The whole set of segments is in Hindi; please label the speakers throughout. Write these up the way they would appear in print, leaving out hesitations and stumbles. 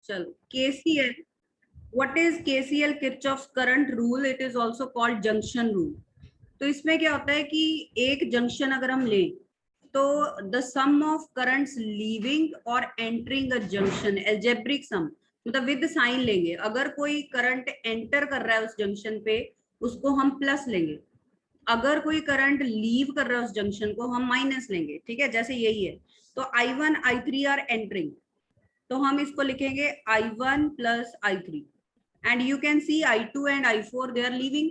Speaker 1: चलो KCL, what is KCL, Kirchhoff's current rule? It is also called junction rule. तो इसमें क्या होता है कि एक जंक्शन अगर हम लें तो the sum of currents leaving और entering a junction, algebraic sum, मतलब विद साइन लेंगे। अगर कोई करंट एंटर कर रहा है उस जंक्शन पे उसको हम प्लस लेंगे, अगर कोई करंट लीव कर रहा है उस जंक्शन को हम माइनस लेंगे। ठीक है, जैसे यही है। तो I1 I3 आर एंटरिंग, तो हम इसको लिखेंगे I1 plus I3 and you can see I2 and I4 they are leaving,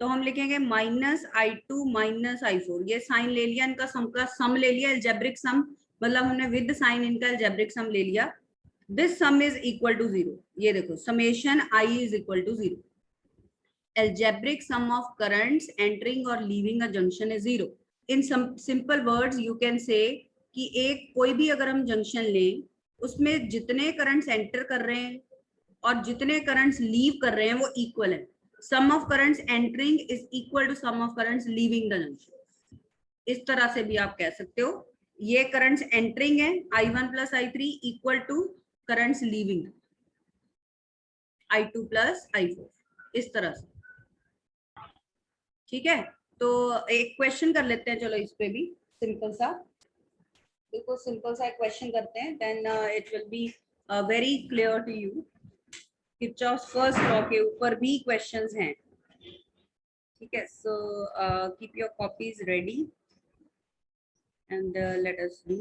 Speaker 1: तो हम लिखेंगे माइनस I2 माइनस I4। ये साइन ले लिया, इनका सम का सम ले लिया, एल्जेब्रिक सम, मतलब हमने विद साइन इनका एल्जेब्रिक सम ले लिया। This sum is equal to 0। ये देखो summation I is equal to 0। algebraic sum of currents entering or leaving a junction is 0. In some simple words you can say कि एक कोई भी अगर हम जंक्शन लें उसमें जितने करंट्स एंटर कर रहे हैं और जितने करंट्स लीव कर रहे हैं वो इक्वल है। Sum of currents entering is equal to sum of currents leaving the junction. इस तरह से भी आप कह सकते हो। ये करंट्स एंटरिंग है I1 plus I3 equal to currents leaving I2 plus I4, इस तरह से। ठीक है, तो एक क्वेश्चन कर लेते हैं, चलो इस पे भी सिंपल सा, देखो सिंपल सा एक क्वेश्चन करते हैं, then it will be very clear to you. Kirchhoff's first law के ऊपर भी क्वेश्चंस हैं। ठीक है, so keep your copies ready and let us do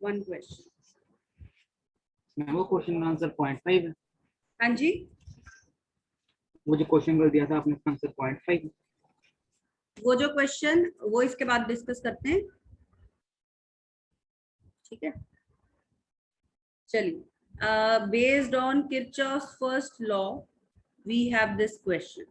Speaker 1: one question.
Speaker 2: वो क्वेश्चन आंसर 0.5 है।
Speaker 1: हाँ जी,
Speaker 2: वो जो क्वेश्चन कर दिया था आपने उसका आंसर 0.5।
Speaker 1: वो जो क्वेश्चन वो इसके बाद डिस्कस करते हैं। ठीक है, चलिए, based on Kirchhoff's first law we have this question.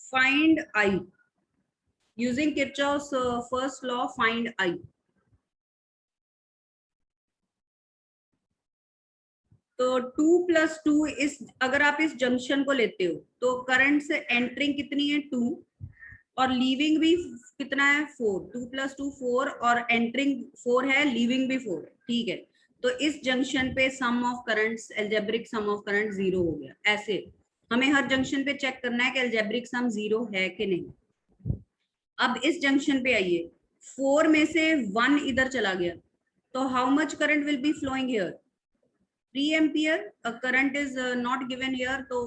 Speaker 1: Find I. Using Kirchhoff's first law, find I. तो 2 + 2 इस, अगर आप इस जंक्शन को लेते हो तो करंट से एंटरिंग कितनी है 2 और लीविंग भी कितना है 4। 2 + 2 4 और एंटरिंग 4 है, लीविंग भी 4 है। ठीक है, तो इस जंक्शन पे sum of currents, algebraic sum of current 0 हो गया। ऐसे हमें हर जंक्शन पे चेक करना है कि एल्जेब्रिक सम 0 है कि नहीं। अब इस जंक्शन पे आइए, 4 में से 1 इधर चला गया, तो how much current will be flowing here? 3 ampere. Current is not given here, तो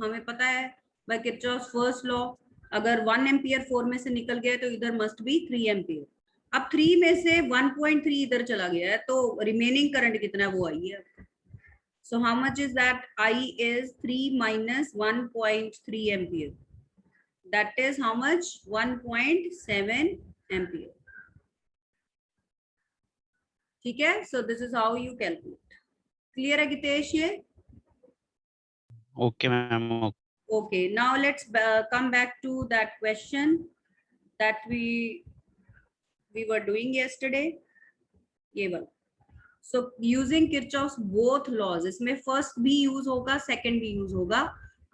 Speaker 1: हमें पता है बाय किरचॉफ्स फर्स्ट लॉ, अगर 1 एम्पियर 4 में से निकल गया तो इधर मस्ट बी 3 एम्पियर। अब 3 में से 1.3 इधर चला गया है, तो रिमेनिंग करंट कितना है वो आई है। So how much is that? I is 3 minus 1.3 ampere, that is how much? 1.7 ampere. ठीक है, so this is how you calculate. Clear है गितेश ये?
Speaker 3: Okay ma'am.
Speaker 1: Okay, now let's come back to that question that we were doing yesterday. ये वाला. So using Kirchhoff's both laws, इसमें first भी use होगा, second भी use होगा।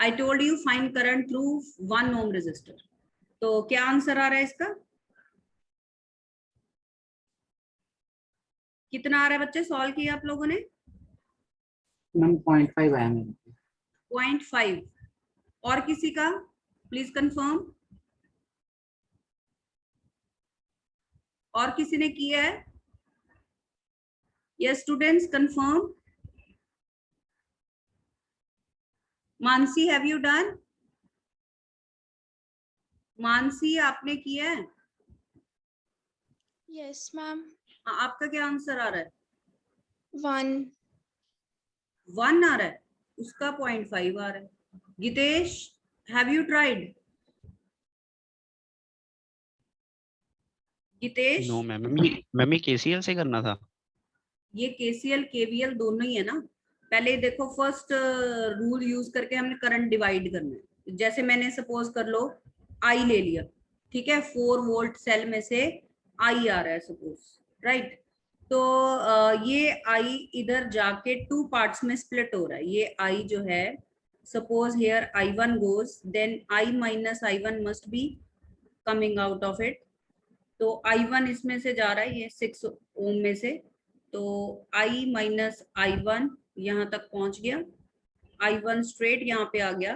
Speaker 1: I told you find current through 1 ohm resistor. तो क्या आंसर आ रहा है इसका? कितना आ रहा है बच्चे? सॉल्व किया आप लोगों ने?
Speaker 2: मैम 0.5 आया मेरे को।
Speaker 1: 0.5। और किसी का प्लीज कंफर्म? और किसी ने किया है? Yes students, confirm. Mansi, have you done? Mansi, आपने किया है?
Speaker 4: Yes ma'am.
Speaker 1: आपका क्या आंसर आ रहा है?
Speaker 4: 1
Speaker 1: आ रहा है, उसका 0.5 आ रहा है। Gitesh, have you tried? Gitesh?
Speaker 3: No ma'am, ये केसीएल से करना था।
Speaker 1: ये केसीएल केवीएल दोनों ही है ना। पहले देखो, फर्स्ट रूल यूज करके हमने करंट डिवाइड करना है। जैसे मैंने सपोज कर लो आई ले लिया, ठीक है, 4 वोल्ट सेल में से आई आ रहा है सपोज, राइट। तो ये आई इधर जाके 2 पार्ट्स में स्प्लिट हो रहा है। ये आई जो है, suppose here I1 goes, then I minus I1 must be coming out of it। तो I1 इसमें से जा रहा है, ये 6 ओम में से, तो I माइनस I1 यहाँ तक पहुंच गया, I1 स्ट्रेट यहाँ पे आ गया।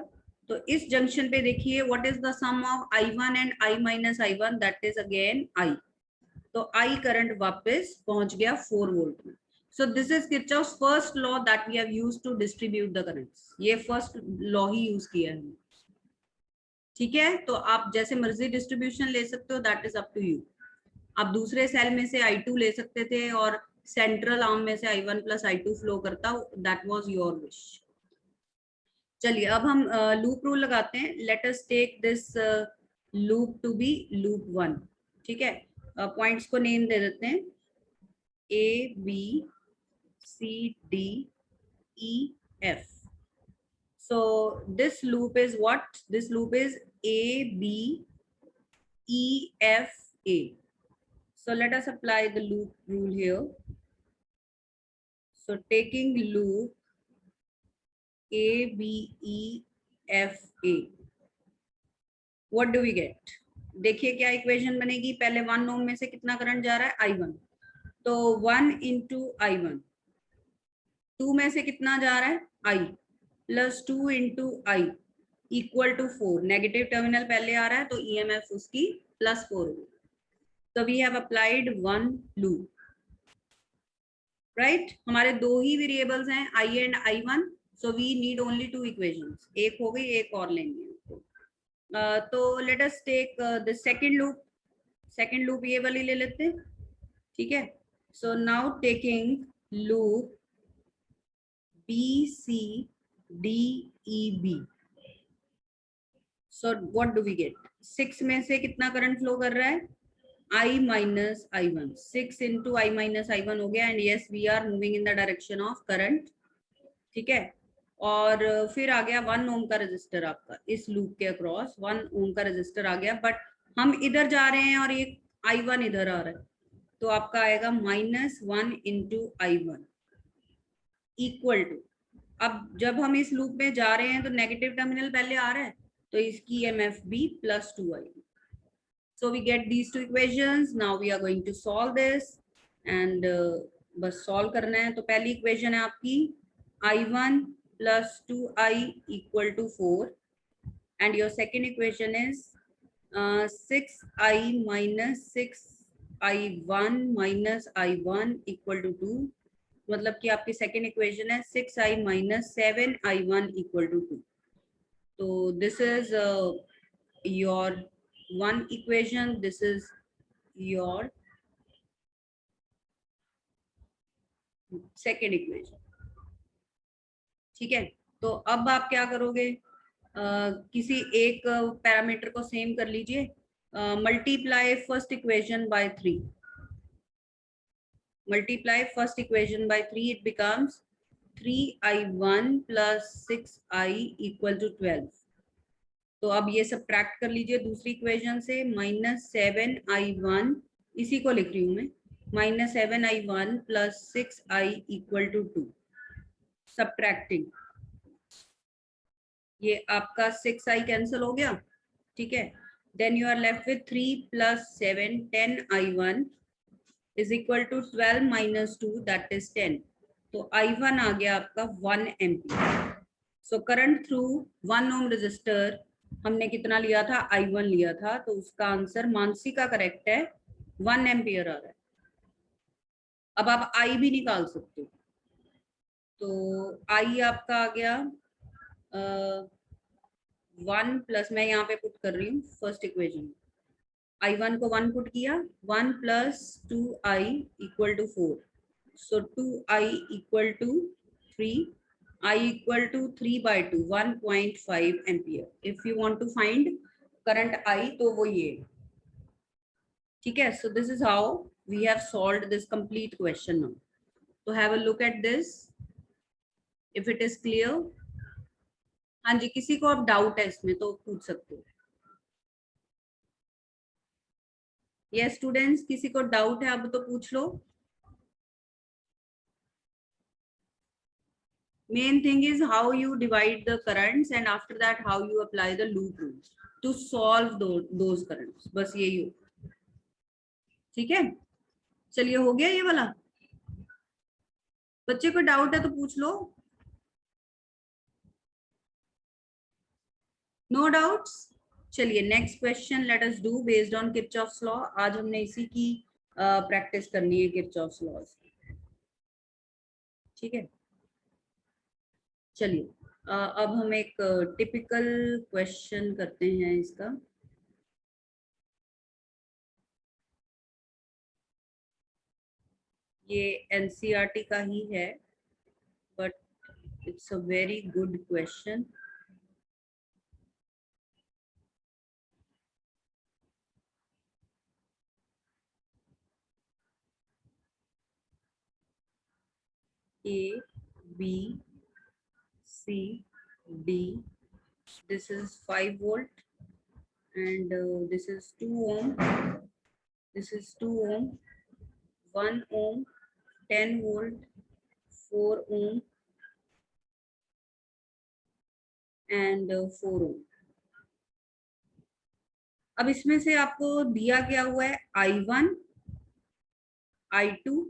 Speaker 1: तो इस जंक्शन पे देखिए, what is the sum of I1 and I minus I1, that is again I। तो I करंट वापस पहुंच गया 4 वोल्ट में। So this is Kirchhoff's first law that we have used to distribute the currents. ये फर्स्ट लॉ ही यूज किया है, ठीक है। तो आप जैसे मर्जी डिस्ट्रीब्यूशन ले सकते हो, that is up to you. आप दूसरे सेल में से I2 ले सकते थे और सेंट्रल आर्म में से I1 प्लस I2 फ्लो करता, दैट वाज योर विश। चलिए अब हम लूप रूल लगाते हैं। Let us take this loop to be loop 1, ठीक है। पॉइंट्स को नेम दे देते हैं A B C D E F। so this loop is what? This loop is A B E F A। so let us apply the loop rule here। so taking loop A B E F A, what do we get? देखिए क्या इक्वेशन बनेगी। पहले 1 ओम में से कितना करंट जा रहा है? I1, तो 1 इंटू I1। 2 में से कितना जा रहा है? I plus 2 into I equal to 4। Negative terminal पहले आ रहा है तो EMF उसकी +4 होगी। तो we have applied 1 loop, right. हमारे 2 ही वेरिएबल्स हैं I and I1, so we need only 2 equations. एक हो गई, एक और लेंगे। तो let us take the second loop. Second loop ये वाली ले लेते हैं, ठीक है। So now taking loop BCDEB, so what do we get? 6 में से कितना करंट फ्लो कर रहा है? I minus I1। 6 into I minus I1 हो गया, and yes we are moving in the direction of current, ठीक है। और फिर आ गया 1 ओम का रेजिस्टर आपका इस लूप के अक्रॉस। 1 ओम का रेजिस्टर आ गया, बट हम इधर जा रहे हैं और ये I1 इधर आ रहा है, तो आपका आएगा -1 इंटू I1 इक्वल टू, अब जब हम इस लूप में जा रहे हैं तो नेगेटिव टर्मिनल पहले आ रहा है, तो इसकी EMF भी +2I। so we get these two equations। now we are going to solve this and बस सॉल्व करना है। तो पहली इक्वेशन है आपकी I1 plus 2I equal to 4, and your second equation is 6I minus 6I1 minus I1 equal to 2। मतलब कि आपकी सेकेंड इक्वेशन है 6I minus 7I1 equal to 2। तो this is your one equation, this is your second equation, ठीक है। तो अब आप क्या करोगे? किसी एक पैरामीटर को सेम कर लीजिए। Multiply first equation by 3। Multiply first equation by 3, it becomes 3I1 plus 6I equal to 12। तो अब ये सब्ट्रैक्ट कर लीजिए दूसरी इक्वेशन से, -7I1, इसी को लिख रही हूँ मैं, -7I1 plus 6I equal to 2। Subtracting, ये आपका 6I कैंसिल हो गया, ठीक है। Then you are left with 3 plus 7, 10I1 is equal to 12 minus 2, that is 10। तो I1 आ गया आपका 1 ampere. So current through 1 ohm resistor हमने कितना लिया था? I1 लिया था, तो उसका आंसर मानसी का करेक्ट है, 1 एम्पियर आ रहा है। अब आप I भी निकाल सकते हो, तो I आपका आ गया 1 प्लस, मैं यहाँ पे पुट कर रही हूँ फर्स्ट इक्वेशन, I1 को 1 पुट किया, 1 plus 2I equal to 4। so 2I equal to 3, I equal to 3 by 2, 1.5 ampere। if you want to find current I, तो वो ये, ठीक है। so this is how we have solved this complete question now। so have a look at this if it is clear। हाँ जी, किसी को अब डाउट है इसमें तो पूछ सकते हो। ये स्टूडेंट्स किसी को डाउट है अब तो पूछ लो. Main thing is how you divide the currents and after that how you apply the loop rules to solve those currents. बस यही हो. ठीक है, चलिए हो गया ये वाला. बच्चे को डाउट है तो पूछ लो. No doubts. चलिए next question let us do based on Kirchhoff's law. आज हमने इसी की प्रैक्टिस करनी है, किरचॉफ्स लॉज. ठीक है, चलिए अब हम एक टिपिकल क्वेश्चन करते हैं इसका. ये एनसीईआरटी का ही है but it's a very good question. A, B, C, D. This is 5 volt and this is 2 ohm. This is 2 ohm, 1 ohm, 10 volt, 4 ohm and 4 ohm. अब इसमें से आपको दिया गया हुआ है I1, I2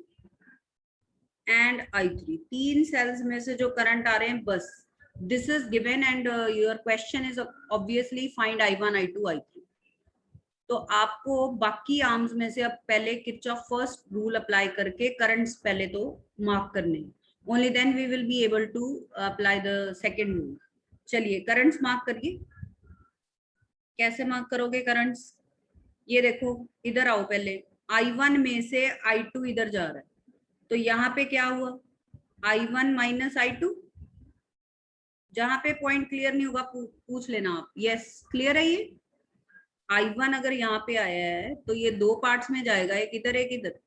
Speaker 1: and I3. 3 sales में से जो करंट आ रहे हैं बस. This is given and your question is obviously find I1, I2, I3. तो आपको बाकी आर्म्स में से अब पहले किरचॉफ फर्स्ट रूल अप्लाई करके करंट्स पहले तो मार्क करने. Only then we will be able to apply the second rule. चलिए करंट्स मार्क करिए. कैसे मार्क करोगे करंट्स? ये देखो, इधर आओ. पहले I1 में से I2 इधर जा रहा है तो यहाँ पे क्या हुआ? I1 minus I2. जहां पे पॉइंट क्लियर नहीं होगा पूछ लेना आप. यस क्लियर है ये. I1 अगर यहाँ पे आया है तो ये दो पार्ट्स में जाएगा, एक इधर एक इधर.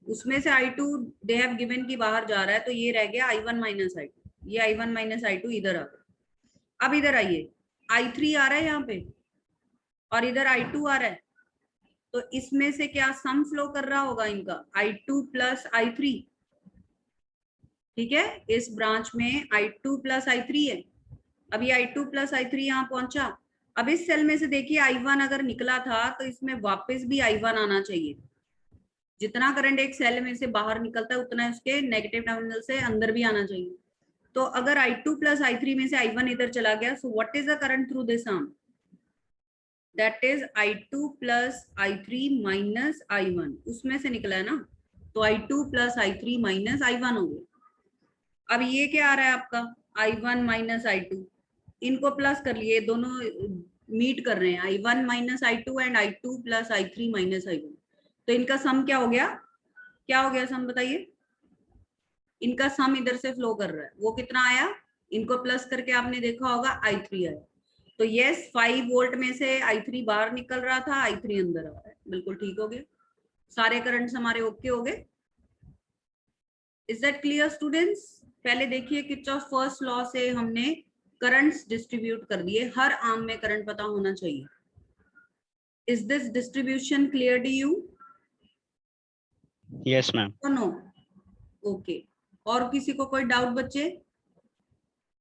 Speaker 1: उसमें से I2 दे हैव गिवन की बाहर जा रहा है तो ये रह गया I1 माइनस I2. ये I1 माइनस I2 इधर आ गया. अब इधर आइए, I3 आ रहा है यहाँ पे और इधर I2 आ रहा है तो इसमें से क्या सम फ्लो कर रहा होगा इनका? I2 plus I3. ठीक है, इस ब्रांच में I2 प्लस I3 है. अब ये I2 प्लस I3 यहाँ पहुंचा. अब इस सेल में से देखिए I1 अगर निकला था तो इसमें वापस भी I1 आना चाहिए. जितना करंट एक सेल में से बाहर निकलता है उतना उसके नेगेटिव टर्मिनल से अंदर भी आना चाहिए. तो अगर I2 प्लस I3 में से I1 इधर चला गया, so what is the current through this arm? That is I2 plus I3 minus I1. उसमें से निकला है ना, तो I2 plus I3 minus I1 हो गया. अब ये क्या आ रहा है आपका? I1 minus I2. इनको प्लस कर लिए, दोनों मीट कर रहे हैं. I1 minus I2 and I2 plus I3 minus I1. तो इनका सम क्या हो गया? क्या हो गया सम बताइए? इनका सम इधर से फ्लो कर रहा है. वो कितना आया? इनको प्लस करके आपने देखा होगा I3 आया. तो यस 5 वोल्ट में से I3 बाहर निकल रहा था, I3 अंदर आ रहा है. बिल्कुल ठीक हो गया. सारे करंट्स हमारे ओके हो गए. Is that clear students? पहले देखिए किरचॉफ फर्स्ट लॉ से हमने करंट्स डिस्ट्रीब्यूट कर दिए. हर आर्म में करंट पता होना चाहिए. Is this distribution clear to you?
Speaker 3: Yes ma'am.
Speaker 1: No? Okay. और किसी को कोई डाउट बच्चे?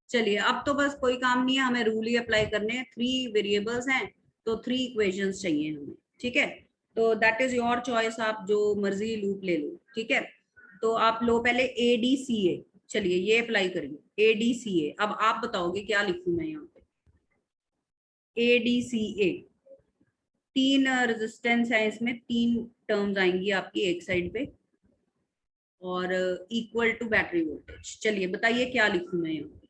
Speaker 1: चलिए अब तो बस कोई काम नहीं है, हमें रूल ही अप्लाई करने हैं. 3 वेरिएबल्स हैं तो 3 इक्वेशंस चाहिए हमें. ठीक है, तो दैट इज योर चॉइस. आप जो मर्जी लूप ले लो. ठीक है, तो आप लो पहले ADCA. चलिए ये अप्लाई करिए ADCA. अब आप बताओगे क्या लिखूं मैं यहाँ पे? ADCA 3 रेजिस्टेंस है इसमें, 3 टर्म्स आएंगी आपकी एक साइड पे और इक्वल टू बैटरी वोल्टेज. चलिए बताइए क्या लिखूं मैं यहाँ पे?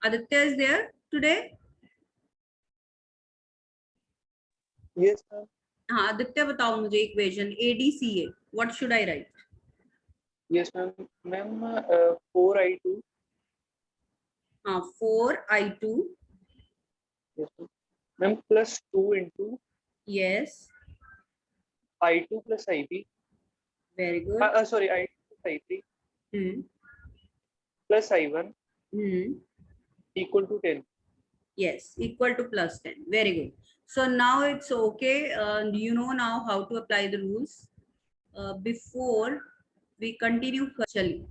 Speaker 1: Aditya is there today?
Speaker 5: Yes, ma'am.
Speaker 1: हाँ आदित्य बताओ मुझे equation ADCA. What should I write?
Speaker 5: Yes, ma'am. Ma'am, 4I2.
Speaker 1: हाँ 4I2.
Speaker 5: Yes, ma'am. Ma'am, plus 2 into
Speaker 1: Yes.
Speaker 5: I2 plus IB.
Speaker 1: Very good.
Speaker 5: Sorry, I2 plus I3
Speaker 1: Hmm.
Speaker 5: plus I1
Speaker 1: Hmm.
Speaker 5: equal to 10.
Speaker 1: Yes, equal to plus 10. Very good. So now it's okay. You know now how to apply the rules. Before we continue, चलिए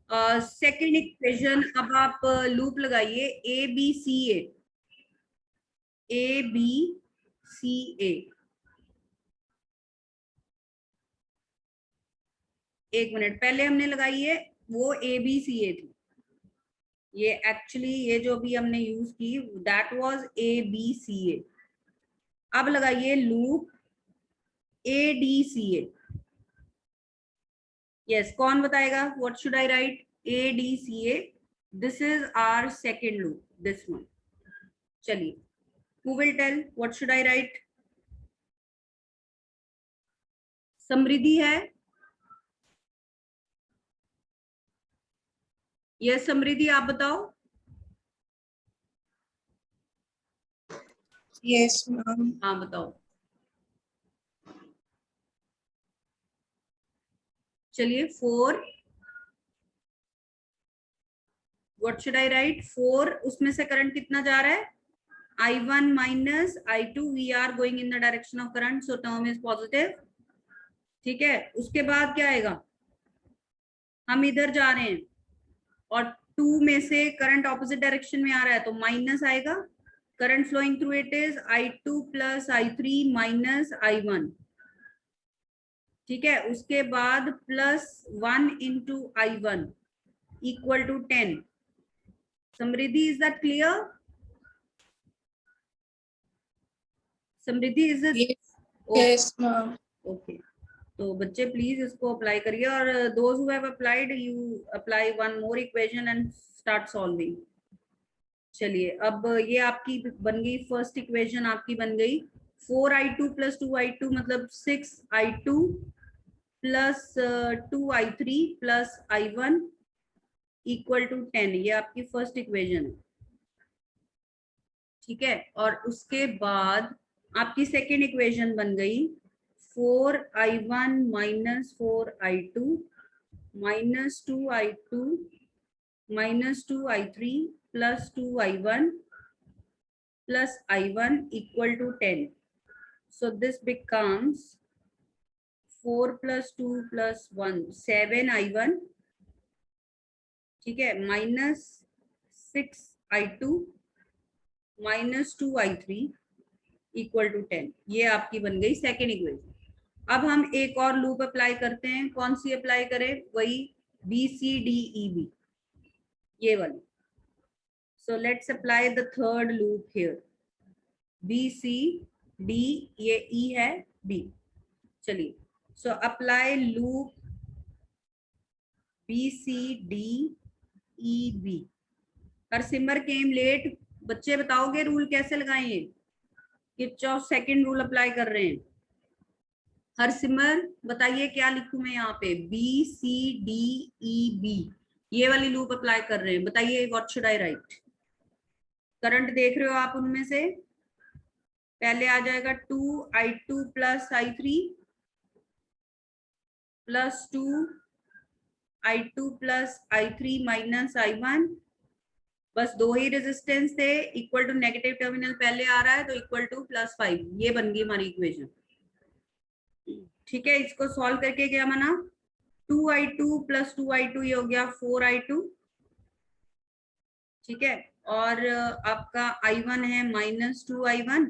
Speaker 1: सेकेंड इक्वेशन, अब आप लूप लगाइए ABCA, एक मिनट, पहले हमने लगाई है वो ABCA थी, ये एक्चुअली ये जो भी हमने यूज की दैट वाज ABCA। अब लगाइए लूप ADCA। यस, कौन बताएगा? What should I write? ADCA, this is our second loop, this one. चलिए, who will tell what should I write? Samriddhi है? यस समृद्धि, आप बताओ।
Speaker 4: Yes, ma'am.
Speaker 1: हाँ बताओ। चलिए 4, व्हाट शुड आई राइट? 4, उसमें से करंट कितना जा रहा है? I1 minus I2, we are going in the direction of current, so term is positive। ठीक है, उसके बाद क्या आएगा? हम इधर जा रहे हैं और 2 में से करंट ऑपोजिट डायरेक्शन में आ रहा है तो माइनस आएगा। Current flowing through it is I2 plus I3 minus I1। ठीक है, उसके बाद +1 into I1 equal to 10। Samriddhi, is that clear? Samriddhi, is it?
Speaker 4: Yes, ma'am.
Speaker 1: Okay, तो बच्चे प्लीज इसको अप्लाई करिए, और those who have applied, you apply one more equation and start solving. चलिए, अब ये आपकी बन गई, फर्स्ट इक्वेशन आपकी बन गई 4I2 प्लस 2I2 मतलब 6I2 plus 2I3 plus I1 equal to 10। ये आपकी फर्स्ट इक्वेशन है। ठीक है, और उसके बाद आपकी सेकेंड इक्वेशन बन गई 4I1 minus 4I2 minus 2I2 minus 2I3 plus 2I1 plus I1 equal to 10। So this becomes 4 plus 2 plus 1, 7I1, ठीक है, minus 6I2 minus 2I3 equal to 10। ये आपकी बन गई सेकेंड इक्वेशन। अब हम एक और लूप अप्लाई करते हैं। कौन सी अप्लाई करें? वही BCDEB, ये वाली। So let's apply the third loop here, BCD, ये E है, B। चलिए, so apply loop BCDEB। Harsimar came late, बच्चे बताओगे रूल कैसे लगाएंगे? किरचॉफ सेकंड रूल अप्लाई कर रहे हैं। हरसिमर बताइए क्या लिखूं मैं यहाँ पे? BCDEB, ये वाली लूप अप्लाई कर रहे हैं, बताइए what should I right? Current देख रहे हो आप, उनमें से पहले आ जाएगा 2I2 plus I3 plus 2I2 plus I3 minus I1, बस दो ही रेजिस्टेंस थे, इक्वल टू नेगेटिव टर्मिनल पहले आ रहा है तो इक्वल टू +5। ये बन गई हमारी इक्वेशन। ठीक है, इसको सॉल्व करके क्या बना? 2I2 प्लस 2I2, ये हो गया 4I2। ठीक है, और आपका I1 है minus 2I1,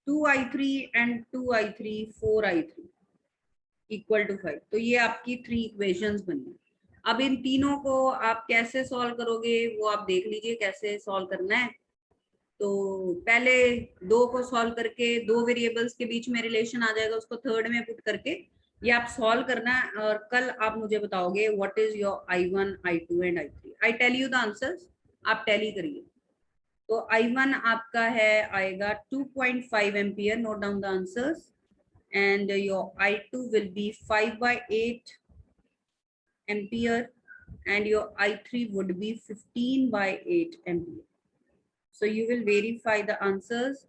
Speaker 1: 2I3 and 2I3 4I3 equal to 5। तो ये आपकी 3 इक्वेशंस बनी। अब इन तीनों को आप कैसे सॉल्व करोगे वो आप देख लीजिए कैसे सॉल्व करना है। तो पहले 2 को सॉल्व करके 2 वेरिएबल्स के बीच में रिलेशन आ जाएगा, उसको थर्ड में पुट करके ये आप सॉल्व करना है, और कल आप मुझे बताओगे what is your I1, I2 and I3। I tell you the answers, आप टैली करिए। तो I1 आपका है आएगा 2.5 ampere, note down the answers, and your I2 will be 5/8 ampere and your I3 would be 15/8 ampere. So you will verify the answers.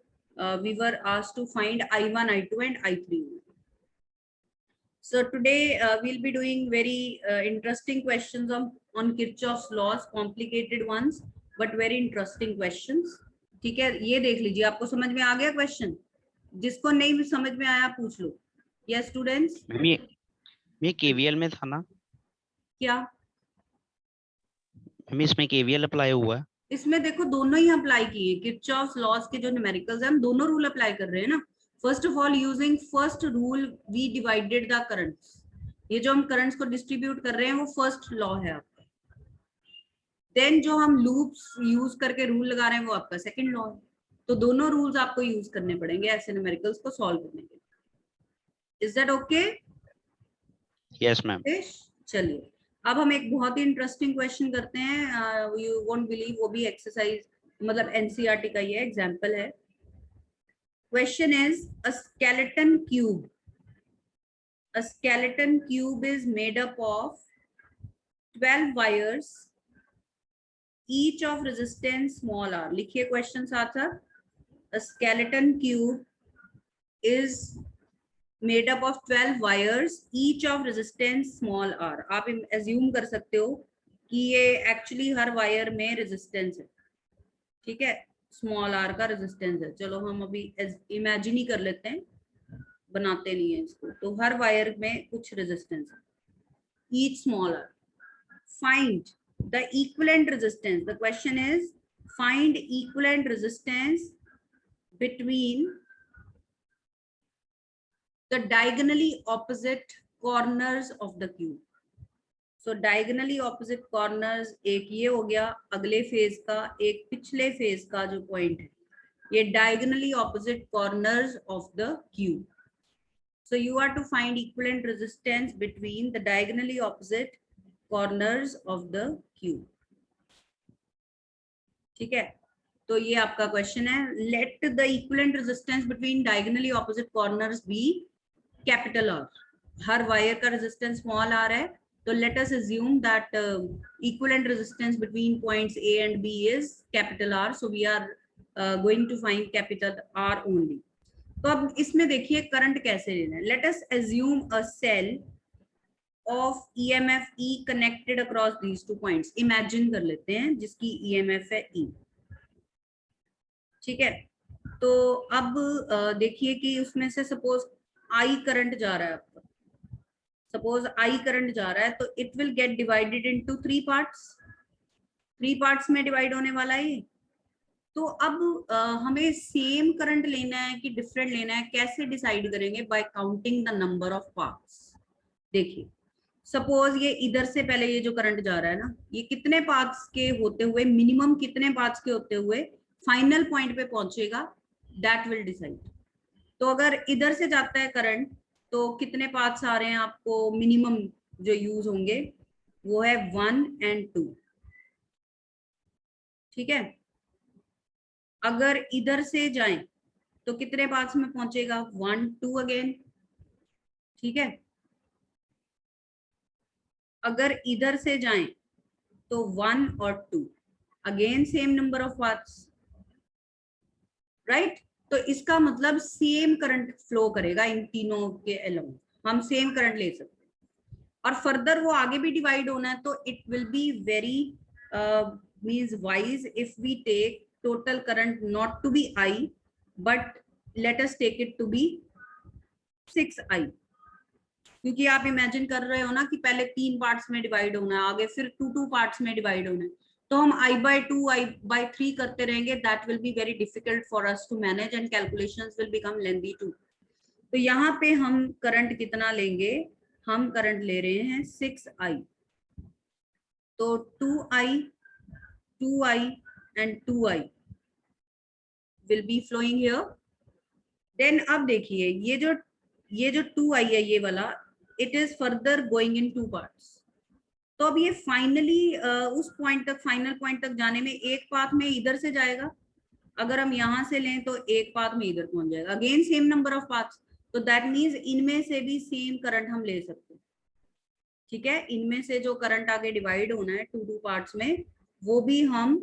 Speaker 1: We were asked to find I1, I2 and I3. So today we'll be doing very interesting questions on Kirchhoff's laws, complicated ones, but very interesting questions. ठीक है, ये देख लीजिए, आपको समझ में आ गया क्वेश्चन? जिसको नहीं समझ में आया पूछ लो। यस स्टूडेंट्स,
Speaker 3: मैम ये केवीएल में था ना?
Speaker 1: क्या
Speaker 3: मैम इसमें केवीएल अप्लाई हुआ है?
Speaker 1: इसमें देखो दोनों ही अप्लाई किए, किरचॉफ लॉस के जो न्यूमेरिकल्स हैं हम दोनों रूल अप्लाई कर रहे हैं ना। First of all using first rule we divided the currents, ये जो हम करंट्स को डिस्ट्रीब्यूट कर रहे हैं वो फर्स्ट लॉ है आपका। देन जो हम लूप्स यूज करके रूल लगा रहे हैं वो आपका सेकंड लॉ है। तो दोनों रूल्स आपको यूज करने पड़ेंगे ऐसे न्यूमेरिकल्स को सॉल्व करने के लिए। Is that okay?
Speaker 3: Yes ma'am.
Speaker 1: चलिए अब हम एक बहुत ही इंटरेस्टिंग क्वेश्चन करते हैं, यू वोंट बिलीव, वो भी एक्सरसाइज मतलब एनसीईआरटी का ये एग्जांपल है। Question is a skeleton cube, a skeleton cube is made up of 12 wires, each of resistance small r। लिखिए क्वेश्चन साथ साथ। a skeleton cube is made up of 12 wires, each of resistance small r। आप एज्यूम कर सकते हो कि ये एक्चुअली हर वायर में रेजिस्टेंस है, ठीक है, स्मॉल आर का रेजिस्टेंस है। चलो हम अभी इमेजिन ही कर लेते हैं, बनाते नहीं है इसको। तो हर वायर में कुछ रेजिस्टेंस है, each smaller। Find the equivalent resistance, the question is find equivalent resistance between the diagonally opposite corners of the cube। so diagonally opposite corners, एक ये हो गया अगले फेज का, एक पिछले फेज का जो पॉइंट है, ये diagonally opposite corners of the cube। so you are to find equivalent resistance between the diagonally opposite corners of the cube। ठीक है, तो ये आपका क्वेश्चन है। Let the equivalent resistance between diagonally opposite corners be capital R. हर वायर का रेजिस्टेंस स्मॉल आर है, तो let us assume that equivalent resistance between points A and B is capital R. So we are going to find capital R only. तो अब इसमें देखिए करंट कैसे लेना है। Let us assume a cell of EMF E connected across these 2 points। Imagine कर लेते हैं जिसकी EMF है E, ठीक है। तो अब देखिए कि उसमें से सपोज I करंट जा रहा है आपका, सपोज I करंट जा रहा है, तो it will get divided into 3 parts. 3 parts में डिवाइड होने वाला है। तो अब हमें सेम करंट लेना है कि डिफरेंट लेना है, कैसे डिसाइड करेंगे? Bye counting the number of parts. देखिए सपोज ये इधर से पहले ये जो करंट जा रहा है ना, ये कितने पाथ्स के होते हुए, मिनिमम कितने पाथ्स के होते हुए फाइनल पॉइंट पे पहुंचेगा, दैट विल डिसाइड। तो अगर इधर से जाता है करंट, तो कितने पाथ्स आ रहे हैं आपको मिनिमम जो यूज होंगे, वो है 1 and 2, ठीक है। अगर इधर से जाएं तो कितने पाथ्स में पहुंचेगा, 1 2 अगेन, ठीक है। अगर इधर से जाएं तो 1 और 2 again same number of paths, right. तो इसका मतलब सेम करंट फ्लो करेगा इन तीनों के अलोंग, हम सेम करंट ले सकते हैं। और फर्दर वो आगे भी डिवाइड होना है, तो it will be very means wise if we take total current not to be I, but let us take it to be 6I। क्योंकि आप इमेजिन कर रहे हो ना कि पहले 3 पार्ट्स में डिवाइड होना है, आगे फिर 2 पार्ट्स में डिवाइड होना है, तो हम I/2 I/3 करते रहेंगे, that will be very difficult for us to manage and calculations will become lengthy too. तो यहाँ पे हम करंट कितना लेंगे, हम करंट ले रहे हैं 6I। तो 2I 2I and 2I will be flowing here। Then अब देखिए ये जो 2I है ये वाला, it is further going in 2 parts. तो अब ये फाइनली उस पॉइंट तक, फाइनल पॉइंट तक जाने में एक पाथ में इधर से जाएगा, अगर हम यहां से लें तो एक पाथ में इधर पहुंच जाएगा, again same number of paths. तो दैट मींस इनमें से भी सेम करंट हम ले सकते हैं, ठीक है। इनमें से जो करंट आगे डिवाइड होना है 2 पार्ट्स में, वो भी हम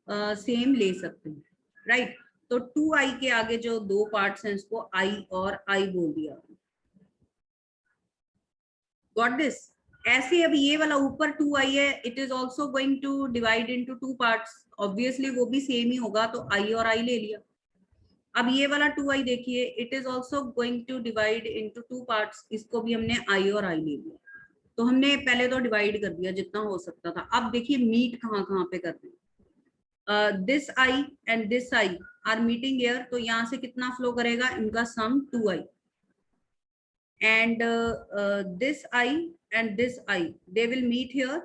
Speaker 1: सेम ले सकते हैं, राइट। तो 2I के आगे जो 2 पार्ट्स हैं इसको I और I बोल दिया। Got this? ऐसे अब ये वाला ऊपर 2I है, it is also going to divide into 2 parts obviously वो भी सेम ही होगा, तो आई और आई ले लिया। अब ये वाला 2i देखिए, it is also going to divide into 2 parts, इसको भी हमने आई और आई ले लिया। तो हमने पहले तो डिवाइड कर दिया जितना हो सकता था। अब देखिए मीट कहाँ कहाँ पे कर रहे हैं, this I and this I are meeting here, तो यहाँ से कितना फ्लो करेगा, इनका sum 2i, and this I and this I they will meet here,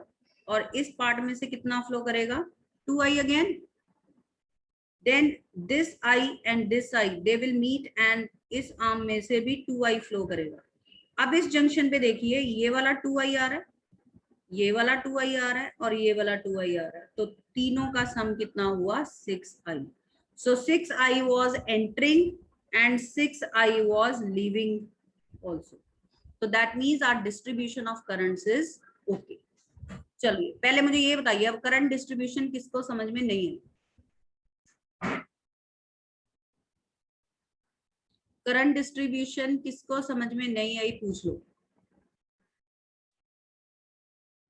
Speaker 1: और इस पार्ट में से कितना फ्लो करेगा, 2i again, then this i and this i they will meet and इस आर्म में से भी 2i फ्लो करेगा। अब इस जंक्शन पे देखिए ये वाला 2i आ रहा है, ये वाला 2i आ रहा है, और ये वाला 2i आ रहा है, तो तीनों का सम कितना हुआ, 6i। so 6i was entering and 6i was leaving also, so that means our distribution of currents is okay। चलिए पहले मुझे ये बताइए, अब करंट डिस्ट्रीब्यूशन किसको समझ में नहीं है, करंट डिस्ट्रीब्यूशन किसको समझ में नहीं आई पूछ लो।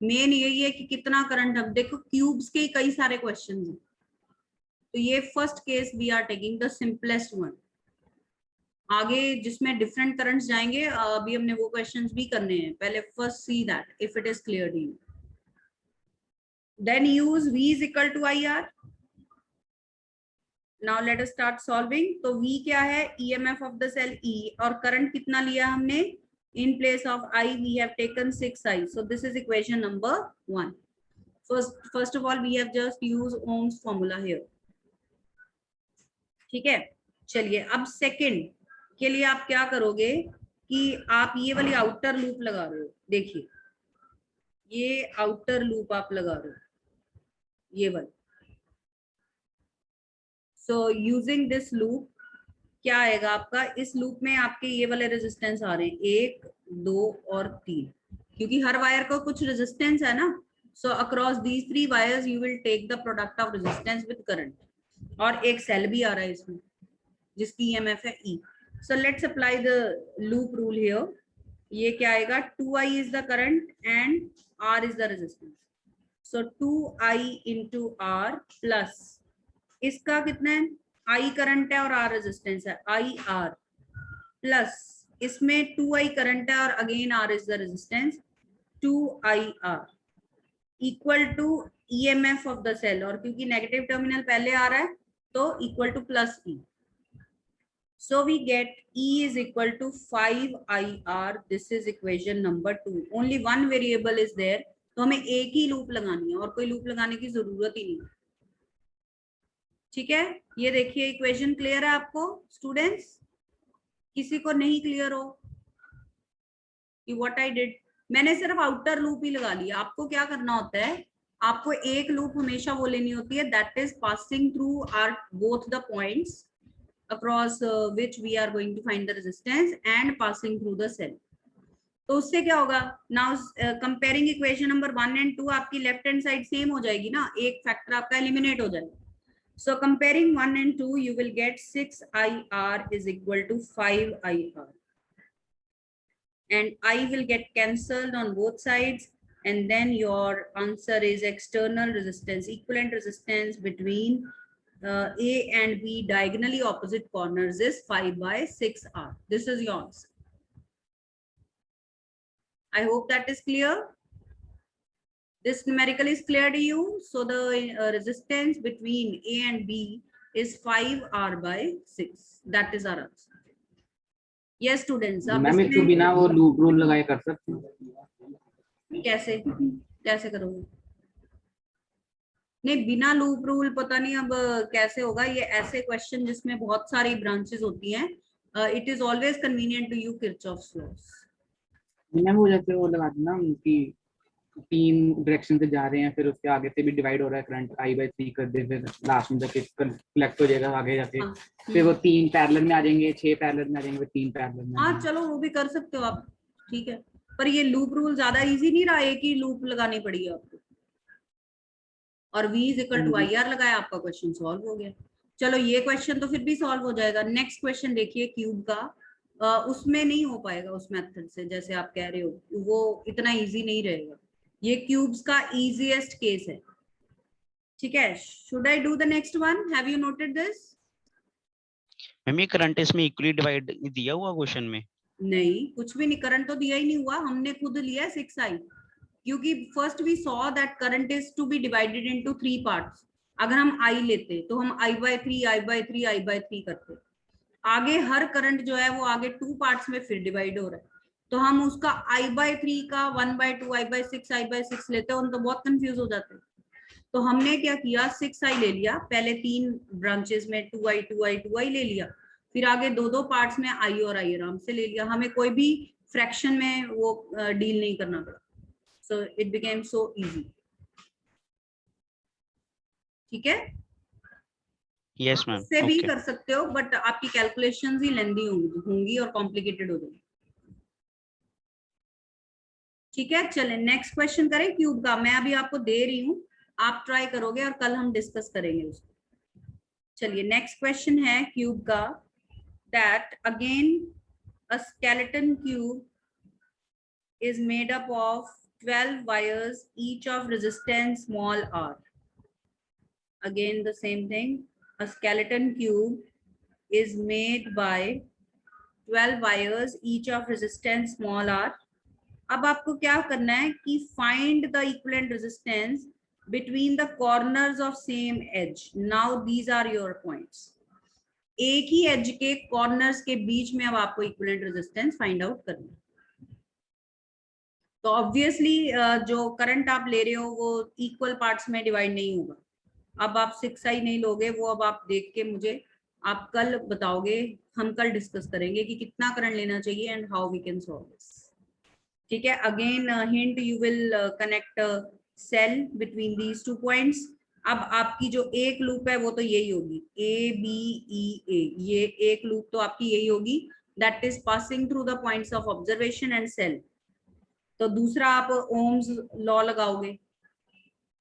Speaker 1: मेन यही है कि कितना करंट, अब देखो क्यूब्स के कई सारे क्वेश्चंस हैं, तो ये first case we are taking the simplest one. आगे जिसमें डिफरेंट करंट्स जाएंगे, अभी हमने वो क्वेश्चंस भी करने हैं, पहले first see that if it is clear to you, then use v is equal to IR। Now let us start solving। तो V क्या है, EMF of the cell E, और करंट कितना लिया हमने, in place of I we have taken 6I, so this is equation number 1। First of all we have just used Ohm's formula here, ठीक है। चलिए अब सेकंड के लिए आप क्या करोगे कि आप ये वाली आउटर लूप लगा रहे हो, देखिए ये आउटर लूप आप लगा रहे हो, ये वाली। सो यूजिंग दिस लूप क्या आएगा आपका, इस लूप में आपके ये वाले रेजिस्टेंस आ रहे हैं 1 2 और 3, क्योंकि हर वायर को कुछ रेजिस्टेंस है ना। So across these 3 wires you will take the product of resistance with current, और एक सेल भी आ रहा है इसमें जिसकी ईएमएफ है E। So let's apply the loop rule here. ये क्या आएगा, 2i is the current and R is the resistance, so 2i into R plus इसका कितना है, I करंट है और R रेजिस्टेंस है, IR प्लस इसमें 2i करंट है और again R is the resistance, 2IR equal to EMF of the cell, और क्योंकि नेगेटिव टर्मिनल पहले आ रहा है तो equal to plus E। So we get E is equal to 5IR, this is equation number 2। only one variable is there, तो हमें एक ही लूप लगानी है और कोई लूप लगाने की जरूरत ही नहीं, ठीक है। ये देखिए इक्वेशन क्लियर है आपको स्टूडेंट्स, किसी को नहीं क्लियर हो कि व्हाट आई डिड, मैंने सिर्फ आउटर लूप ही लगा लिया। आपको क्या करना होता है, आपको एक लूप हमेशा वो लेनी होती है that is passing through are both the points across which we are going to find the resistance and passing through the cell। तो उससे क्या होगा, now comparing equation number 1 and 2, आपकी लेफ्ट हैंड साइड सेम हो जाएगी ना, एक फैक्टर आपका एलिमिनेट हो जाएगा। सो comparing 1 and 2 you will get 6IR is equal to 5IR, and I will get cancelled on both sides, and then your answer is external resistance, equivalent resistance between A and B diagonally opposite corners is 5/6R। This is your answer। I hope that is clear। This numerical is clear to you। So the resistance between A and B is 5R/6। That is our answer। Yes students।
Speaker 2: Ma'am इसको बिना वो लूप रूल लगाए कर सकते हैं?
Speaker 1: कैसे कैसे करोगे, नहीं बिना लूप रूल पता नहीं अब कैसे होगा। ये ऐसे क्वेश्चन जिसमें बहुत सारी ब्रांचेस होती हैं, it is always convenient to you Kirchhoff's laws.
Speaker 2: Ma'am वो जैसे वो लगा देना कि 3 डायरेक्शन से जा रहे हैं, फिर उसके आगे से भी डिवाइड हो रहा है करंट, I/3 कर दे, फिर लास्ट में जाके कलेक्ट हो जाएगा आगे जाके।
Speaker 1: हाँ,
Speaker 2: फिर वो 3 पैरेलल में आ जाएंगे, 6 पैरेलल में आ जाएंगे, 3 पैरेलल में।
Speaker 1: हाँ चलो वो भी कर सकते हो आप, ठीक है। पर ये लूप रूल ज्यादा इजी नहीं रहा, एक ही लूप लगानी पड़ी है आपको, और V is equal to IR लगाया, आपका क्वेश्चन सॉल्व हो गया। चलो ये क्वेश्चन तो फिर भी सॉल्व हो जाएगा। नेक्स्ट क्वेश्चन देखिए क्यूब का, उसमें नहीं हो पाएगा उस मेथड से जैसे आप कह रहे हो, वो इतना इजी नहीं रहेगा। ये क्यूब्स का इजीएस्ट केस है, ठीक है, should I do the next one? Have you noted this?
Speaker 3: Ma'am ये करंट इसमें इक्वली डिवाइड दिया हुआ क्वेश्चन में?
Speaker 1: नहीं, कुछ भी नहीं, करंट तो दिया ही नहीं हुआ, हमने खुद लिया 6i, क्योंकि first we saw that current is to be divided into 3 parts. अगर हम i लेते तो हम i/3 i/3 i/3 करते। आगे हर करंट जो है वो आगे 2 पार्ट्स में फिर डिवाइड हो रहा है, तो हम उसका i/3 का 1/2 i/6 i/6 लेते हैं, उन तो बहुत कंफ्यूज हो जाते हैं। तो हमने क्या किया, 6i ले लिया, पहले 3 ब्रांचेस में 2i 2i 2i ले लिया, फिर आगे 2 पार्ट्स में i और i आराम से ले लिया, हमें कोई भी फ्रैक्शन में वो डील नहीं करना पड़ा। So it became so easy. ठीक है,
Speaker 3: यस मैम,
Speaker 1: उससे भी
Speaker 3: ओके।
Speaker 1: कर सकते हो, बट आपकी कैलकुलेशंस ही लेंदी होंगी और कॉम्प्लिकेटेड हो जाएंगी। ठीक है, चलें नेक्स्ट क्वेश्चन करें क्यूब का। मैं अभी आपको दे रही हूँ, आप ट्राई करोगे और कल हम डिस्कस करेंगे उसको। चलिए नेक्स्ट क्वेश्चन है क्यूब का, that again a skeleton cube is made up of 12 wires, each of resistance small r. Again the same thing, a skeleton cube is made by 12 wires, each of resistance small r. अब आपको क्या करना है कि find the equivalent resistance between the corners of same edge. Now these are your points. एक ही एज के कॉर्नर्स के बीच में अब आपको इक्विवेलेंट रेजिस्टेंस फाइंड आउट करना है। तो ऑब्वियसली जो करंट आप ले रहे हो वो इक्वल पार्ट्स में डिवाइड नहीं होगा। अब आप 6i नहीं लोगे, वो अब आप देख के मुझे आप कल बताओगे, हम कल डिस्कस करेंगे कि कितना करंट लेना चाहिए and how we can solve this. ठीक है, again hint, you will connect cell between these 2 points. अब आपकी जो एक लूप है वो तो यही होगी, ABEA, ये एक लूप तो आपकी यही होगी, that is passing through the points of observation and cell. तो दूसरा आप ओम्स लॉ लगाओगे,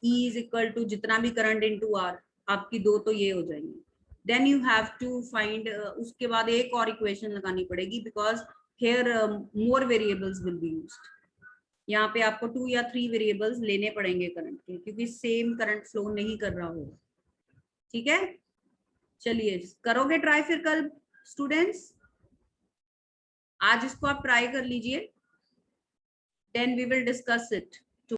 Speaker 1: E इज इक्वल टू जितना भी करंट इनटू R, आपकी 2 तो ये हो जाएंगे। Then you have to find, उसके बाद एक और इक्वेशन लगानी पड़ेगी, because here more variables will be used. यहाँ पे आपको 2 या 3 वेरिएबल्स लेने पड़ेंगे करंट के, क्योंकि सेम करंट फ्लो नहीं कर रहा होगा। ठीक है, चलिए करोगे ट्राई फिर कल स्टूडेंट्स? आज इसको आप ट्राई कर लीजिए, then we will discuss it.